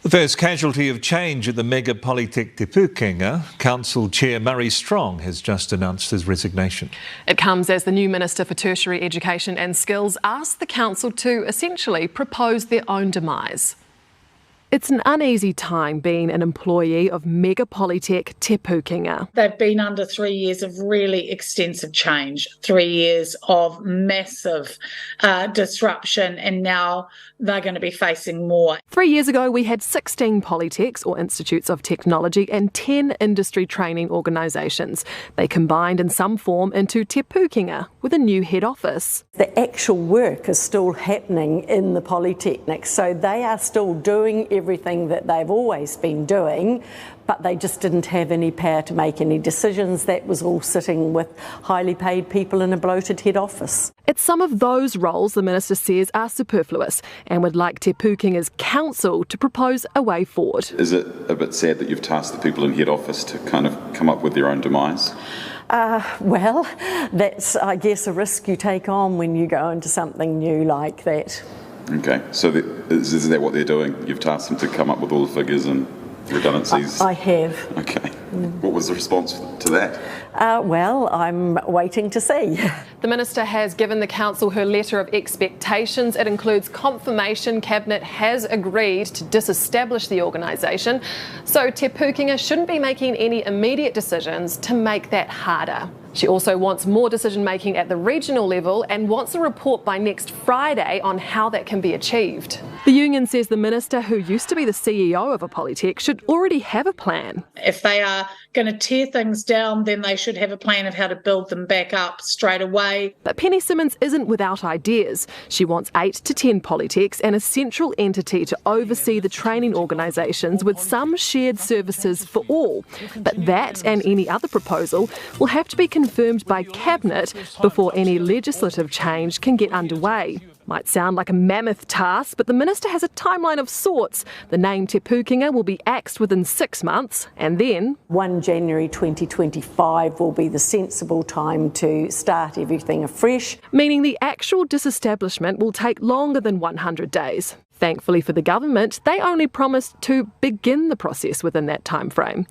The first casualty of change at the Mega-polytech Te Pūkenga, Council Chair Murray Strong has just announced his resignation. It comes as the new Minister for Tertiary Education and Skills asked the Council to essentially propose their own demise. It's an uneasy time being an employee of Mega-polytech Te Pūkenga. They've been under 3 years of really extensive change, 3 years of massive disruption, and now they're going to be facing more. 3 years ago, we had 16 polytechs, or institutes of technology, and 10 industry training organisations. They combined in some form into Te Pūkenga with a new head office. The actual work is still happening in the polytechnics, so they are still doing everything that they've always been doing, but they just didn't have any power to make any decisions. That was all sitting with highly paid people in a bloated head office. It's some of those roles the Minister says are superfluous and would like Te Pūkenga's council to propose a way forward. Is it a bit sad that you've tasked the people in head office to kind of come up with their own demise? Well, that's, I guess, a risk you take on when you go into something new like that. Okay, so is that what they're doing? You've tasked them to come up with all the figures and redundancies? I have. Okay. What was the response to that? Well, I'm waiting to see. The Minister has given the Council her letter of expectations. It includes confirmation Cabinet has agreed to disestablish the organisation, so Te Pūkenga shouldn't be making any immediate decisions to make that harder. She also wants more decision-making at the regional level and wants a report by next Friday on how that can be achieved. The union says the Minister, who used to be the CEO of a polytech, should already have a plan. If they are going to tear things down, then they should have a plan of how to build them back up straight away. But Penny Simmons isn't without ideas. She wants 8 to 10 polytechs and a central entity to oversee the training organisations with some shared services for all. But that and any other proposal will have to be confirmed by Cabinet before any legislative change can get underway. Might sound like a mammoth task, but the Minister has a timeline of sorts. The name Te Pūkenga will be axed within 6 months, and then 1 January 2025 will be the sensible time to start everything afresh. Meaning the actual disestablishment will take longer than 100 days. Thankfully for the government, they only promised to begin the process within that time frame.